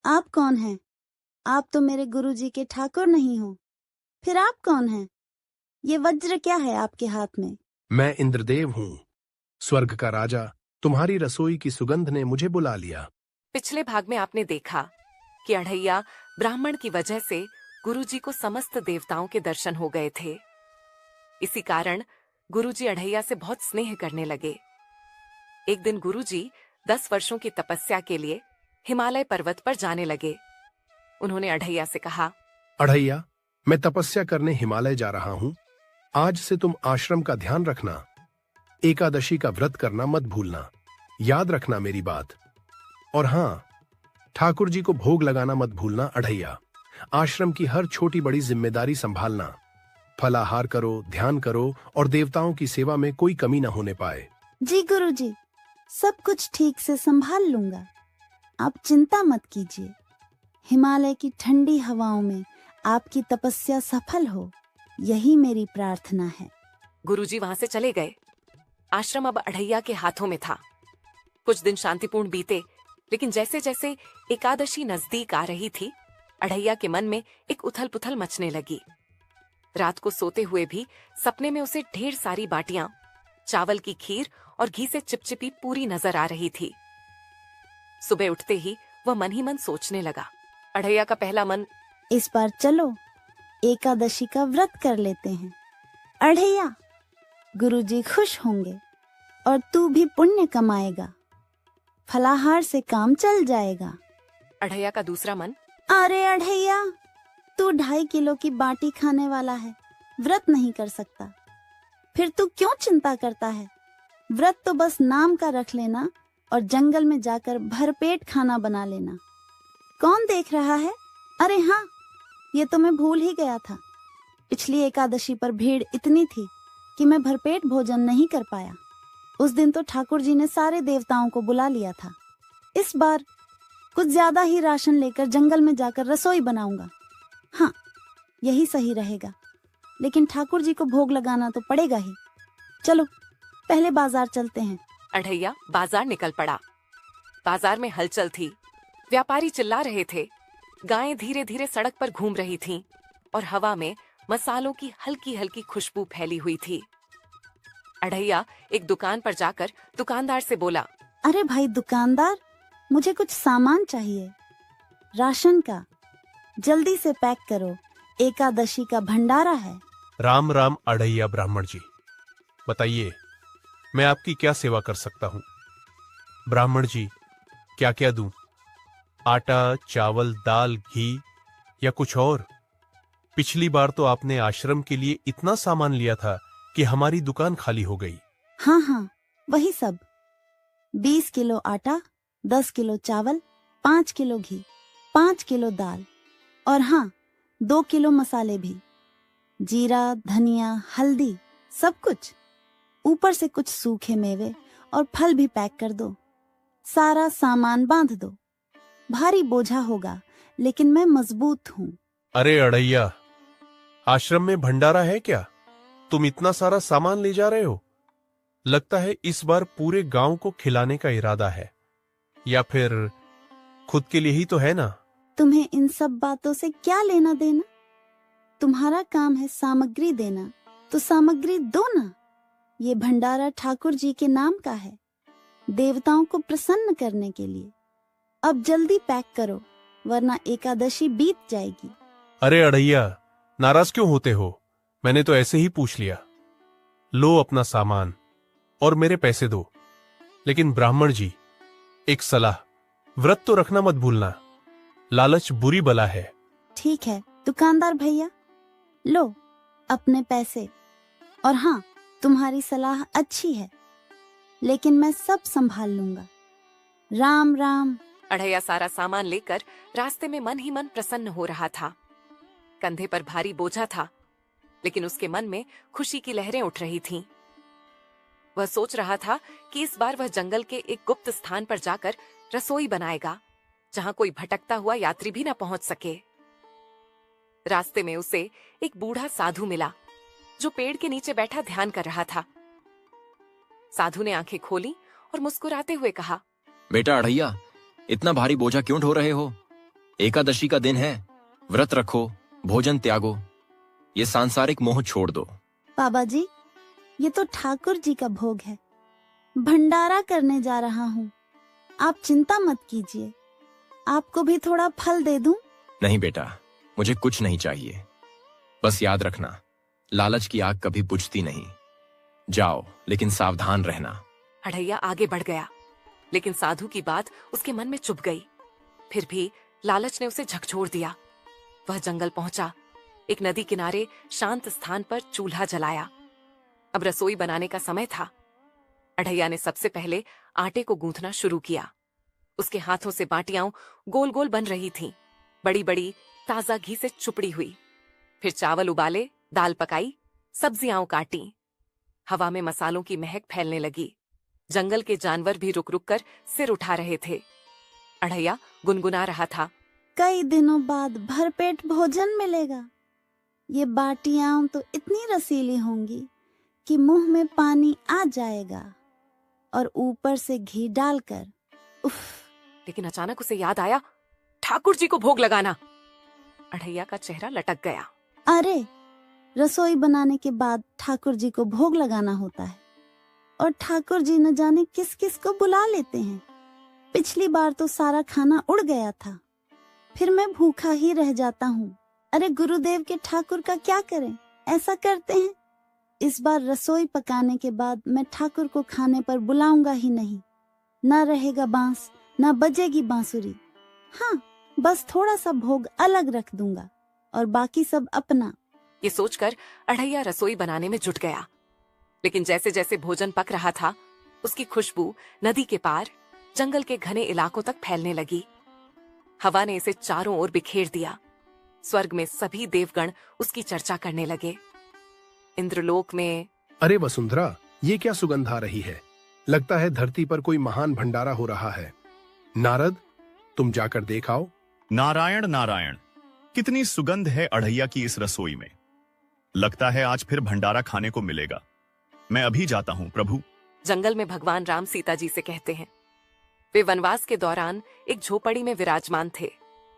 आप कौन हैं? आप तो मेरे गुरुजी के ठाकुर नहीं हो। फिर आप कौन हैं? ये वज्र क्या है आपके हाथ में? मैं इंद्रदेव हूँ, स्वर्ग का राजा। तुम्हारी रसोई की सुगंध ने मुझे बुला लिया। पिछले भाग में आपने देखा कि अढ़ैया ब्राह्मण की वजह से गुरुजी को समस्त देवताओं के दर्शन हो गए थे। इसी कारण गुरुजी अढ़ैया से बहुत स्नेह करने लगे। एक दिन गुरुजी 10 वर्षों की तपस्या के लिए हिमालय पर्वत पर जाने लगे। उन्होंने अढ़ैया से कहा, अढ़ैया, मैं तपस्या करने हिमालय जा रहा हूँ। आज से तुम आश्रम का ध्यान रखना। एकादशी का व्रत करना मत भूलना। याद रखना मेरी बात। और हाँ, ठाकुर जी को भोग लगाना मत भूलना अढ़ैया। आश्रम की हर छोटी बड़ी जिम्मेदारी संभालना। फलाहार करो, ध्यान करो और देवताओं की सेवा में कोई कमी न होने पाए। जी गुरुजी, सब कुछ ठीक से संभाल लूंगा। आप चिंता मत कीजिए। हिमालय की ठंडी हवाओं में आपकी तपस्या सफल हो, यही मेरी प्रार्थना है। गुरुजी वहां से चले गए। आश्रम अब अढ़ैया के हाथों में था। कुछ दिन शांतिपूर्ण बीते, लेकिन जैसे जैसे एकादशी नजदीक आ रही थी, अढ़ैया के मन में एक उथल पुथल मचने लगी। रात को सोते हुए भी सपने में उसे ढेर सारी बाटियां, चावल की खीर और घी से चिपचिपी पूरी नजर आ रही थी। सुबह उठते ही वह मन ही मन सोचने लगा। अढ़ैया का पहला मन, इस बार चलो एकादशी का व्रत कर लेते हैं। अढ़ैया, गुरुजी खुश होंगे और तू भी पुण्य कमाएगा। फलाहार से काम चल जाएगा। अढ़ैया का दूसरा मन, अरे अढ़ैया, तू 2.5 किलो की बाटी खाने वाला है, व्रत नहीं कर सकता। फिर तू क्यों चिंता करता है? व्रत तो बस नाम का रख लेना और जंगल में जाकर भरपेट खाना बना लेना। कौन देख रहा है? अरे हाँ, ये तो मैं भूल ही गया था। पिछली एकादशी पर भीड़ इतनी थी कि मैं भरपेट भोजन नहीं कर पाया। उस दिन तो ठाकुर जी ने सारे देवताओं को बुला लिया था। इस बार कुछ ज्यादा ही राशन लेकर जंगल में जाकर रसोई बनाऊंगा। हाँ, यही सही रहेगा। लेकिन ठाकुर जी को भोग लगाना तो पड़ेगा ही। चलो पहले बाजार चलते हैं। अढ़ैया बाजार निकल पड़ा। बाजार में हलचल थी। व्यापारी चिल्ला रहे थे। गायें धीरे धीरे सड़क पर घूम रही थीं और हवा में मसालों की हल्की हल्की खुशबू फैली हुई थी। अढ़ैया एक दुकान पर जाकर दुकानदार से बोला, अरे भाई दुकानदार, मुझे कुछ सामान चाहिए, राशन का। जल्दी से पैक करो, एकादशी का भंडारा है। राम राम अढ़ैया ब्राह्मण जी, बताइए मैं आपकी क्या सेवा कर सकता हूँ? ब्राह्मण जी, क्या क्या दूं? आटा, चावल, दाल, घी या कुछ और? पिछली बार तो आपने आश्रम के लिए इतना सामान लिया था कि हमारी दुकान खाली हो गई। हाँ हाँ, वही सब। 20 किलो आटा, 10 किलो चावल, 5 किलो घी, 5 किलो दाल और हाँ, 2 किलो मसाले भी। जीरा, धनिया, हल्दी, सब कुछ। ऊपर से कुछ सूखे मेवे और फल भी पैक कर दो। सारा सामान बांध दो। भारी बोझा होगा, लेकिन मैं मजबूत हूँ। अरे अढ़ैया, आश्रम में भंडारा है क्या? तुम इतना सारा सामान ले जा रहे हो? लगता है इस बार पूरे गांव को खिलाने का इरादा है, या फिर खुद के लिए ही तो है ना? तुम्हें इन सब बातों से क्या लेना देना? तुम्हारा काम है सामग्री देना, तो सामग्री दो ना। ये भंडारा ठाकुर जी के नाम का है, देवताओं को प्रसन्न करने के लिए। अब जल्दी पैक करो, वरना एकादशी बीत जाएगी। अरे अढ़ैया, नाराज क्यों होते हो? मैंने तो ऐसे ही पूछ लिया। लो अपना सामान और मेरे पैसे दो। लेकिन ब्राह्मण जी, एक सलाह, व्रत तो रखना मत भूलना। लालच बुरी बला है। ठीक है दुकानदार भैया, लो अपने पैसे। और हाँ, तुम्हारी सलाह अच्छी है, लेकिन मैं सब संभाल लूंगा। राम राम। अढ़ैया सारा सामान लेकर रास्ते में मन ही मन प्रसन्न हो रहा था। कंधे पर भारी बोझा था, लेकिन उसके मन में खुशी की लहरें उठ रही थीं। वह सोच रहा था कि इस बार वह जंगल के एक गुप्त स्थान पर जाकर रसोई बनाएगा, जहां कोई भटकता हुआ यात्री भी न पहुंच सके। रास्ते में उसे एक बूढ़ा साधु मिला, जो पेड़ के नीचे बैठा ध्यान कर रहा था। साधु ने आंखें खोली और मुस्कुराते हुए कहा, बेटा अढ़ैया, इतना भारी बोझा क्यों ढो रहे हो? एकादशी का दिन है, व्रत रखो, भोजन त्यागो, ये सांसारिक मोह छोड़ दो। बाबा जी, ये तो ठाकुर जी का भोग है, भंडारा करने जा रहा हूँ। आप चिंता मत कीजिए, आपको भी थोड़ा फल दे दूं? नहीं बेटा, मुझे कुछ नहीं चाहिए। बस याद रखना, लालच की आग कभी बुझती नहीं। जाओ, लेकिन सावधान रहना। अढ़ैया आगे बढ़ गया, लेकिन साधु की बात उसके मन में चुभ गई। फिर भी लालच ने उसे झकझोर दिया। वह जंगल पहुंचा, एक नदी किनारे शांत स्थान पर चूल्हा जलाया। अब रसोई बनाने का समय था। अढ़ैया ने सबसे पहले आटे को गूंथना शुरू किया। उसके हाथों से बाटियां गोल गोल बन रही थीं, बड़ी बड़ी ताजा घी से चुपड़ी हुई। फिर चावल उबाले, दाल पकाई, सब्जियां काटी। हवा में मसालों की महक फैलने लगी। जंगल के जानवर भी रुक रुक कर सिर उठा रहे थे। अढ़ैया गुनगुना रहा था, कई दिनों बाद भरपेट भोजन मिलेगा। ये बाटियां तो इतनी रसीली होंगी कि मुंह में पानी आ जाएगा, और ऊपर से घी डालकर उफ। लेकिन अचानक उसे याद आया, ठाकुर जी को भोग लगाना। अढ़ैया का चेहरा लटक गया। अरे, रसोई बनाने के बाद ठाकुर जी को भोग लगाना होता है, और ठाकुर जी न जाने किस किस को बुला लेते हैं। पिछली बार तो सारा खाना उड़ गया था, फिर मैं भूखा ही रह जाता हूँ। अरे गुरुदेव के ठाकुर का क्या करें, ऐसा करते हैं। इस बार रसोई पकाने के बाद मैं ठाकुर को खाने पर बुलाऊंगा ही नहीं। ना रहेगा बांस, ना बजेगी बांसुरी। हाँ, बस थोड़ा सा भोग अलग रख दूंगा, और बाकी सब अपना। ये सोचकर अढ़ैया रसोई बनाने में जुट गया। लेकिन जैसे जैसे भोजन पक रहा था, उसकी खुशबू नदी के पार जंगल के घने इलाकों तक फैलने लगी। हवा ने इसे चारों ओर बिखेर दिया। स्वर्ग में सभी देवगण उसकी चर्चा करने लगे। इंद्रलोक में, अरे वसुंधरा, ये क्या सुगंध आ रही है? लगता है धरती पर कोई महान भंडारा हो रहा है। नारद, तुम जाकर देख आओ। नारायण नारायण, कितनी सुगंध है अढ़ैया की इस रसोई में। लगता है आज फिर भंडारा खाने को मिलेगा। मैं अभी जाता हूँ प्रभु। जंगल में भगवान राम सीता जी से कहते हैं। वे वनवास के दौरान एक झोपड़ी में विराजमान थे,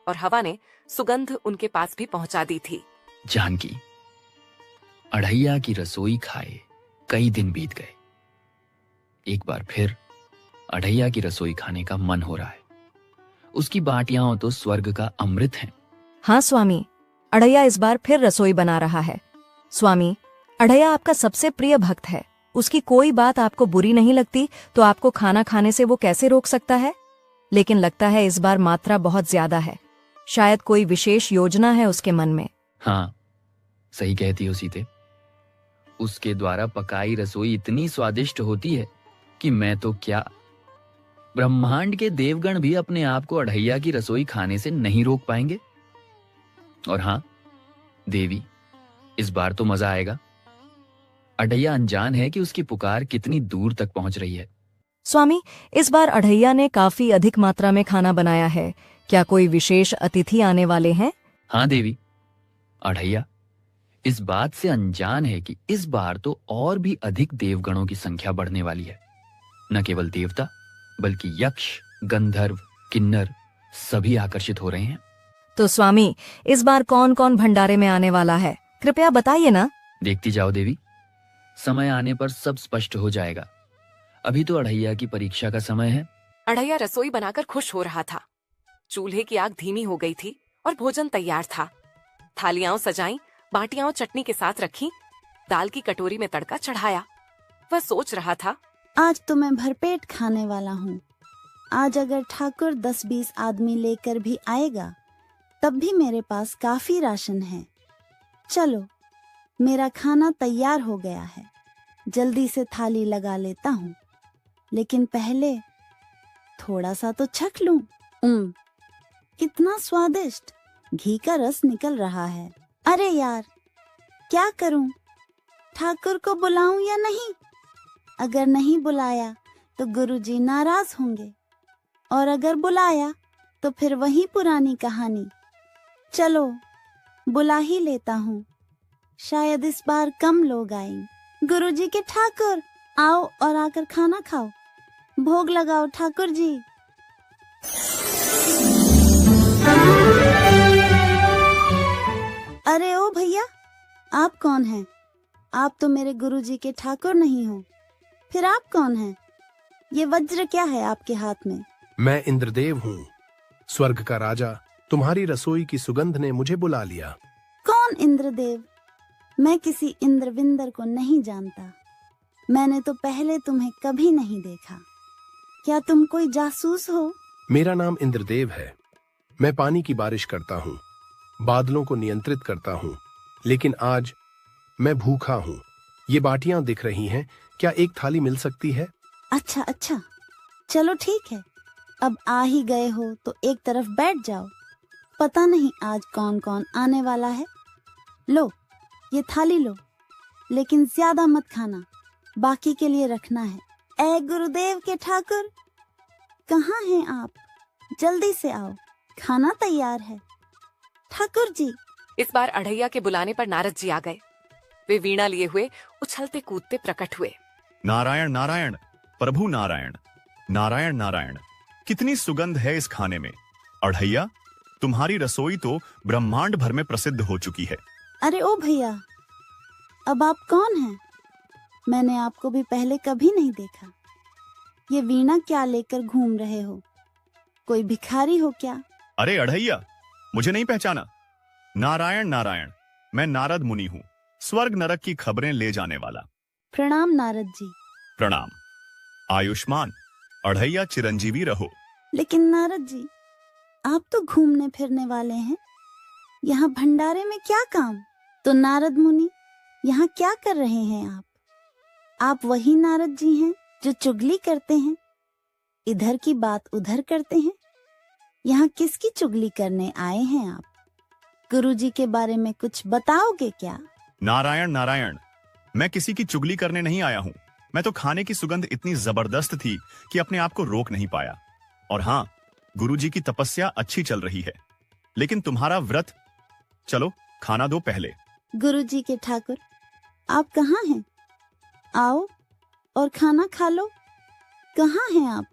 और हवा ने सुगंध उनके पास भी पहुंचा दी थी। जानकी, अढ़ैया की रसोई खाए कई दिन बीत गए। एक बार फिर अढ़ैया की रसोई खाने का मन हो रहा है। उसकी बाटियां तो स्वर्ग का अमृत हैं। हाँ स्वामी, अढ़ैया इस बार फिर रसोई बना रहा है। स्वामी, अढ़ैया आपका सबसे प्रिय भक्त है। उसकी कोई बात आपको बुरी नहीं लगती तो आपको खाना खाने से वो कैसे रोक सकता है? लेकिन लगता है इस बार मात्रा बहुत ज्यादा है। शायद कोई विशेष योजना है उसके मन में। हाँ, सही कहती हो सीते। उसके द्वारा पकाई रसोई इतनी स्वादिष्ट होती है कि मैं तो क्या, ब्रह्मांड के देवगण भी अपने आप को अढ़ैया की रसोई खाने से नहीं रोक पाएंगे। और हाँ देवी, इस बार तो मजा आएगा। अढ़ैया अनजान है कि उसकी पुकार कितनी दूर तक पहुंच रही है। स्वामी, इस बार अढ़ैया ने काफी अधिक मात्रा में खाना बनाया है। क्या कोई विशेष अतिथि आने वाले हैं? हाँ देवी, अढ़ैया इस बात से अनजान है कि इस बार तो और भी अधिक देवगणों की संख्या बढ़ने वाली है। न केवल देवता बल्कि यक्ष, गंधर्व, किन्नर सभी आकर्षित हो रहे हैं। तो स्वामी, इस बार कौन कौन भंडारे में आने वाला है? कृपया बताइए ना। देखती जाओ देवी, समय आने पर सब स्पष्ट हो जाएगा। अभी तो अढ़ैया की परीक्षा का समय है। अढ़ैया रसोई बनाकर खुश हो रहा था। चूल्हे की आग धीमी हो गई थी और भोजन तैयार था। थालियां सजाई, बाटियां चटनी के साथ रखी, दाल की कटोरी में तड़का चढ़ाया। वह सोच रहा था, आज तो मैं भरपेट खाने वाला हूँ। आज अगर ठाकुर 10-20 आदमी लेकर भी आएगा तब भी मेरे पास काफी राशन है। चलो, मेरा खाना तैयार हो गया है। जल्दी से थाली लगा लेता हूँ, लेकिन पहले थोड़ा सा तो चख लूं। कितना स्वादिष्ट घी का रस निकल रहा है। अरे यार, क्या करूं? ठाकुर को बुलाऊं या नहीं? अगर नहीं बुलाया तो गुरुजी नाराज होंगे, और अगर बुलाया तो फिर वही पुरानी कहानी। चलो, बुला ही लेता हूँ। शायद इस बार कम लोग आएं। गुरुजी के ठाकुर, आओ और आकर खाना खाओ। भोग लगाओ ठाकुर जी। अरे ओ भैया, आप कौन हैं? आप तो मेरे गुरुजी के ठाकुर नहीं हो। फिर आप कौन हैं? ये वज्र क्या है आपके हाथ में? मैं इंद्रदेव हूँ, स्वर्ग का राजा। तुम्हारी रसोई की सुगंध ने मुझे बुला लिया। कौन इंद्रदेव? मैं किसी इंद्रविंदर को नहीं जानता। मैंने तो पहले तुम्हें कभी नहीं देखा। क्या तुम कोई जासूस हो? मेरा नाम इंद्रदेव है। मैं पानी की बारिश करता हूँ, बादलों को नियंत्रित करता हूँ। लेकिन आज मैं भूखा हूँ। ये बाटियां दिख रही हैं, क्या एक थाली मिल सकती है? अच्छा अच्छा, चलो ठीक है। अब आ ही गए हो तो एक तरफ बैठ जाओ। पता नहीं आज कौन कौन आने वाला है। लो, ये थाली लो, लेकिन ज्यादा मत खाना, बाकी के लिए रखना है। ए गुरुदेव के ठाकुर, कहाँ हैं आप? जल्दी से आओ, खाना तैयार है। ठाकुर जी। इस बार अढ़ैया के बुलाने पर नारद जी आ गए। वे वीणा लिए हुए उछलते कूदते प्रकट हुए। नारायण नारायण, प्रभु नारायण, नारायण नारायण। कितनी सुगंध है इस खाने में। अढ़ैया, तुम्हारी रसोई तो ब्रह्मांड भर में प्रसिद्ध हो चुकी है। अरे ओ भैया, अब आप कौन हैं? मैंने आपको भी पहले कभी नहीं देखा। ये वीणा क्या लेकर घूम रहे हो? कोई भिखारी हो क्या? अरे अढ़ैया, मुझे नहीं पहचाना? नारायण नारायण, मैं नारद मुनि हूँ, स्वर्ग नरक की खबरें ले जाने वाला। प्रणाम नारद जी। प्रणाम। आयुष्मान, अढ़ैया चिरंजीवी रहो। लेकिन नारद जी, आप तो घूमने फिरने वाले हैं, यहाँ भंडारे में क्या काम? तो नारद मुनि, यहाँ क्या कर रहे हैं आप? आप वही नारद जी हैं जो चुगली करते हैं, इधर की बात उधर करते हैं। यहाँ किसकी चुगली करने आए हैं आप? गुरुजी के बारे में कुछ बताओगे क्या? नारायण नारायण, मैं किसी की चुगली करने नहीं आया हूँ। मैं तो खाने की सुगंध इतनी जबरदस्त थी कि अपने आप को रोक नहीं पाया। और हाँ, गुरुजी की तपस्या अच्छी चल रही है, लेकिन तुम्हारा व्रत। चलो खाना दो पहले। गुरुजी के ठाकुर, आप कहाँ हैं? आओ और खाना खा लो। कहाँ हैं आप?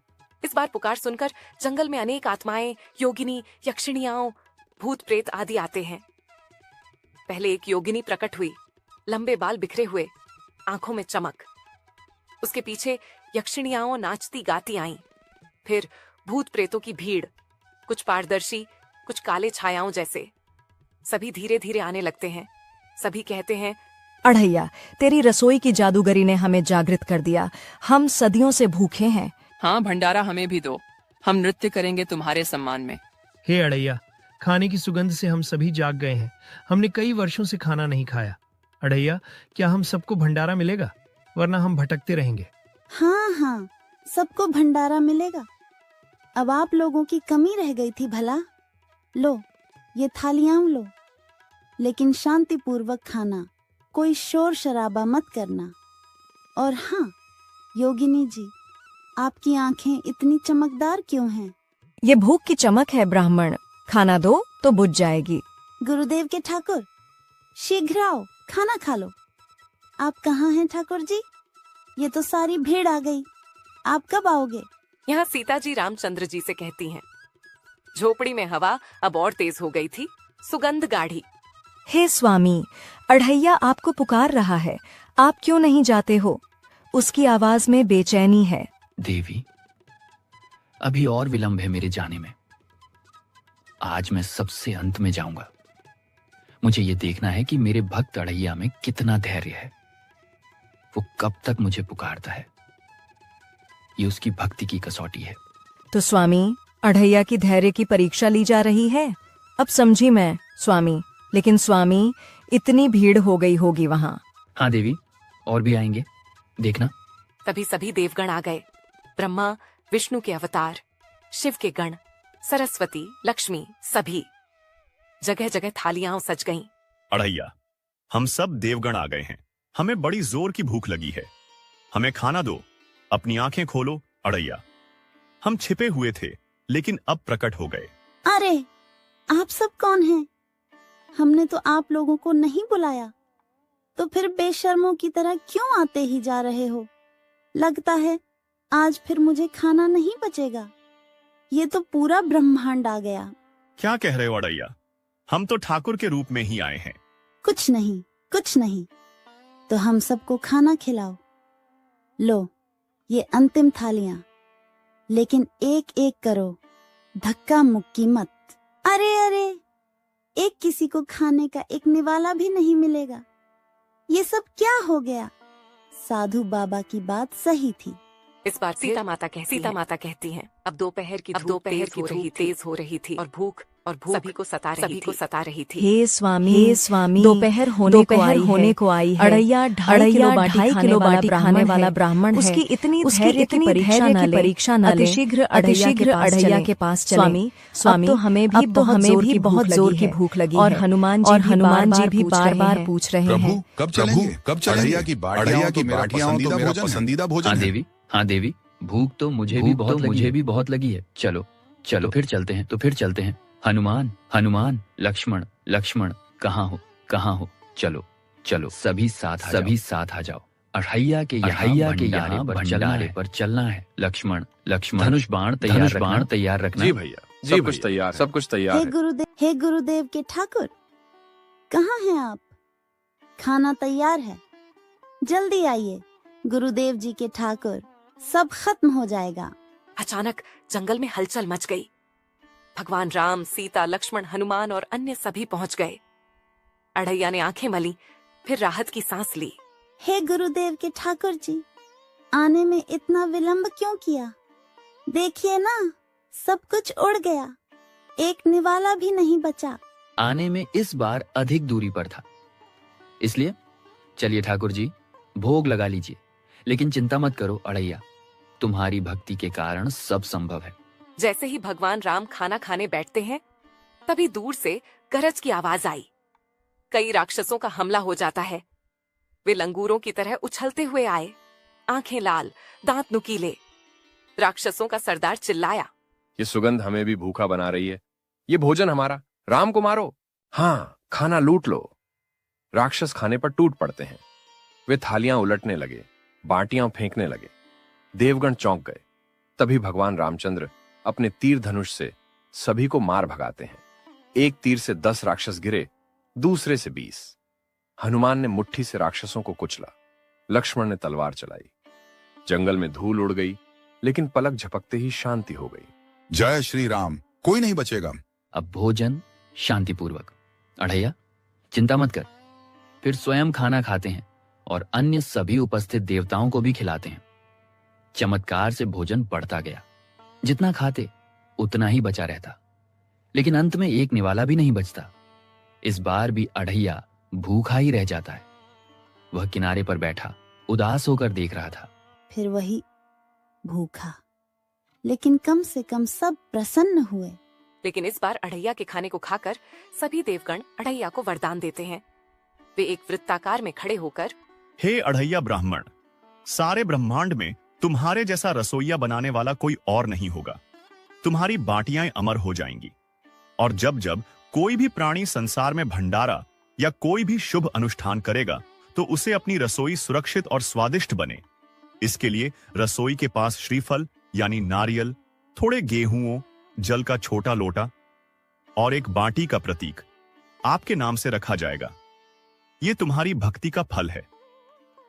इस बार पुकार सुनकर जंगल में अनेक आत्माएं, योगिनी, यक्षिणियाओं, भूत प्रेत आदि आते हैं। पहले एक योगिनी प्रकट हुई, लंबे बाल बिखरे हुए, आंखों में चमक। उसके पीछे यक्षिणियाओं नाचती गाती आईं। फिर भूत प्रेतों की भीड़, कुछ पारदर्शी, कुछ काले छायाओं जैसे। सभी धीरे धीरे आने लगते हैं। सभी कहते हैं, अढ़ैया, तेरी रसोई की जादूगरी ने हमें जागृत कर दिया। हम सदियों से भूखे हैं। हाँ, भंडारा हमें भी दो, हम नृत्य करेंगे तुम्हारे सम्मान में। हे अढ़ैया, खाने की सुगंध से हम सभी जाग गए हैं। हमने कई वर्षों से खाना नहीं खाया। अढ़ैया, क्या हम सबको भंडारा मिलेगा? वरना हम भटकते रहेंगे। हाँ हाँ, सबको भंडारा मिलेगा। अब आप लोगों की कमी रह गई थी भला। लो, ये थालियां लो, लेकिन शांति पूर्वक खाना, कोई शोर शराबा मत करना। और हाँ योगिनी जी, आपकी आंखें इतनी चमकदार क्यों हैं? ये भूख की चमक है ब्राह्मण, खाना दो तो बुझ जाएगी। गुरुदेव के ठाकुर, शीघ्र आओ, खाना खा लो। आप कहाँ हैं ठाकुर जी? ये तो सारी भीड़ आ गई, आप कब आओगे? यहाँ सीता जी रामचंद्र जी से कहती हैं। झोपड़ी में हवा अब और तेज हो गई थी, सुगंध गाढ़ी। हे स्वामी, अढ़ैया आपको पुकार रहा है, आप क्यों नहीं जाते हो? उसकी आवाज में बेचैनी है। देवी, अभी और विलंब है मेरे जाने में। आज मैं सबसे अंत में जाऊंगा। मुझे ये देखना है कि मेरे भक्त अढ़ैया में कितना धैर्य है। वो कब तक मुझे पुकारता है। ये उसकी भक्ति की कसौटी है। तो स्वामी, अढ़ैया की धैर्य की परीक्षा ली जा रही है। अब समझी मैं स्वामी, लेकिन स्वामी, इतनी भीड़ हो गई होगी वहाँ। हाँ देवी, और भी आएंगे, देखना। तभी सभी देवगण आ गए। ब्रह्मा, विष्णु के अवतार, शिव के गण, सरस्वती, लक्ष्मी, सभी। जगह जगह थालियां सज गईं। अढ़ैया, हम सब देवगण आ गए हैं। हमें बड़ी जोर की भूख लगी है। हमें खाना दो। अपनी आंखें खोलो अढ़ैया। हम छिपे हुए थे, लेकिन अब प्रकट हो गए। अरे, आप सब कौन हैं? हमने तो आप लोगों को नहीं बुलाया, तो फिर बेशर्मों की तरह क्यों आते ही जा रहे हो? लगता है आज फिर मुझे खाना नहीं बचेगा। ये तो पूरा ब्रह्मांड आ गया। क्या कह रहे हो अढ़ैया? हम तो ठाकुर के रूप में ही आए हैं। कुछ नहीं, कुछ नहीं, तो हम सबको खाना खिलाओ। लो, ये अंतिम थालियां, लेकिन एक एक करो, धक्का मुक्की मत। अरे अरे, एक किसी को खाने का एक निवाला भी नहीं मिलेगा। ये सब क्या हो गया? साधु बाबा की बात सही थी। इस बार सीता माता कहती हैं, अब दोपहर की धूप तेज हो रही थी और भूख सभी को सता रही थी। हे स्वामी, दोपहर होने को आई है। अड़ैया ढाई किलो बाटी खाने वाला ब्राह्मण है। उसकी इतनी धैर्य की परीक्षा न लें। अतिशीघ्र अड़ैया के पास चलें। स्वामी, अब तो हमें भी बहुत जोर की भूख लगी है और हनुमान जी भी बार-बार पूछ रहे हैं। कब चलेंगे? अड़ैया की बाटियां तो मेरा पसंदीदा भोजन है। हाँ देवी, भूख तो मुझे भी बहुत लगी है। चलो फिर चलते हैं। हनुमान, लक्ष्मण, कहाँ हो? चलो, सभी साथ आ जाओ। अड़ैया के यहाँ भंडारे पर चलना है। लक्ष्मण, धनुष बाण तैयार रखना। जी भैया, सब कुछ तैयार है। हे गुरुदेव के ठाकुर, कहाँ हैं आप? खाना तैयार है, जल्दी आइए। गुरुदेव जी के ठाकुर, सब खत्म हो जाएगा। अचानक जंगल में हलचल मच गई। भगवान राम, सीता, लक्ष्मण, हनुमान और अन्य सभी पहुंच गए। अड़ैया ने आंखें मली, फिर राहत की सांस ली। हे गुरुदेव के ठाकुर जी, आने में इतना विलंब क्यों किया? देखिए ना, सब कुछ उड़ गया, एक निवाला भी नहीं बचा। आने में इस बार अधिक दूरी पर था, इसलिए चलिए ठाकुर जी, भोग लगा लीजिए। लेकिन चिंता मत करो अड़ैया, तुम्हारी भक्ति के कारण सब संभव है। जैसे ही भगवान राम खाना खाने बैठते हैं, तभी दूर से गरज की आवाज आई। कई राक्षसों का हमला हो जाता है। वे लंगूरों की तरह उछलते हुए आए, आंखें लाल, दांत नुकीले। राक्षसों का सरदार चिल्लाया, ये सुगंध हमें भी भूखा बना रही है। ये भोजन हमारा, राम को मारो। हाँ, खाना लूट लो। राक्षस खाने पर टूट पड़ते हैं। वे थालियां उलटने लगे, बाटियां फेंकने लगे। देवगण चौंक गए। तभी भगवान रामचंद्र अपने तीर धनुष से सभी को मार भगाते हैं। एक तीर से 10 राक्षस गिरे, दूसरे से 20। हनुमान ने मुट्ठी से राक्षसों को कुचला। लक्ष्मण ने तलवार चलाई। जंगल में धूल उड़ गई, लेकिन पलक झपकते ही शांति हो गई। जय श्री राम, कोई नहीं बचेगा। अब भोजन शांतिपूर्वक। अड़ैया, चिंता मत कर, फिर स्वयं खाना खाते हैं और अन्य सभी उपस्थित देवताओं को भी खिलाते हैं। चमत्कार से भोजन बढ़ता गया। जितना खाते उतना ही बचा रहता, लेकिन अंत में एक निवाला भी नहीं बचता। इस बार भी अड़ैया भूखा ही रह जाता है। वह किनारे पर बैठा उदास होकर देख रहा था। फिर वही भूखा, लेकिन कम से कम सब प्रसन्न हुए। लेकिन इस बार अड़ैया के खाने को खाकर सभी देवगण अड़ैया को वरदान देते हैं। वे एक वृत्ताकार में खड़े होकर, हे अड़ैया ब्राह्मण, सारे ब्रह्मांड में तुम्हारे जैसा रसोइया बनाने वाला कोई और नहीं होगा। तुम्हारी बाटियां अमर हो जाएंगी, और जब जब कोई भी प्राणी संसार में भंडारा या कोई भी शुभ अनुष्ठान करेगा तो उसे अपनी रसोई सुरक्षित और स्वादिष्ट बने। इसके लिए रसोई के पास श्रीफल यानी नारियल, थोड़े गेहूं, जल का छोटा लोटा और एक बाटी का प्रतीक आपके नाम से रखा जाएगा। यह तुम्हारी भक्ति का फल है।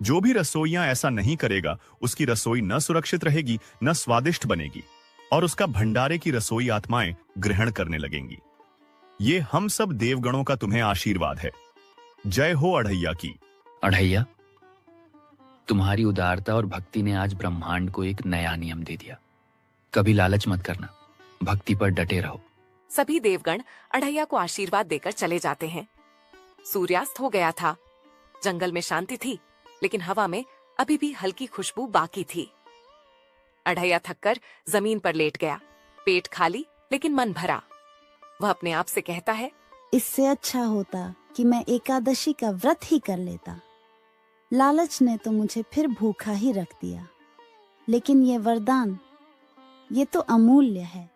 जो भी रसोइया ऐसा नहीं करेगा, उसकी रसोई न सुरक्षित रहेगी, न स्वादिष्ट बनेगी, और उसका भंडारे की रसोई आत्माएं ग्रहण करने लगेंगी। ये हम सब देवगणों का तुम्हें आशीर्वाद है। जय हो अड़ैया की। अड़ैया, तुम्हारी उदारता और भक्ति ने आज ब्रह्मांड को एक नया नियम दे दिया। कभी लालच मत करना, भक्ति पर डटे रहो। सभी देवगण अड़ैया को आशीर्वाद देकर चले जाते हैं। सूर्यास्त हो गया था। जंगल में शांति थी, लेकिन हवा में अभी भी हल्की खुशबू बाकी थी। अड़ैया थककर जमीन पर लेट गया। पेट खाली, लेकिन मन भरा। वह अपने आप से कहता है, इससे अच्छा होता कि मैं एकादशी का व्रत ही कर लेता। लालच ने तो मुझे फिर भूखा ही रख दिया, लेकिन ये वरदान, ये तो अमूल्य है।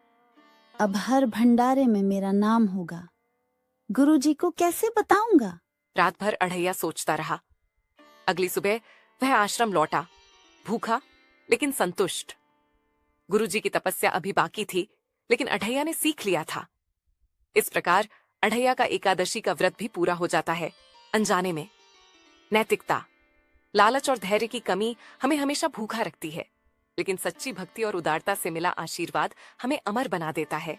अब हर भंडारे में मेरा नाम होगा। गुरुजी को कैसे बताऊंगा? रात भर अड़ैया सोचता रहा। अगली सुबह वह आश्रम लौटा, भूखा लेकिन संतुष्ट। गुरुजी की तपस्या अभी बाकी थी, लेकिन अड़ैया ने सीख लिया था। इस प्रकार अढ़ैया का एकादशी का व्रत भी पूरा हो जाता है अनजाने में। नैतिकता, लालच और धैर्य की कमी हमें हमेशा भूखा रखती है, लेकिन सच्ची भक्ति और उदारता से मिला आशीर्वाद हमें अमर बना देता है।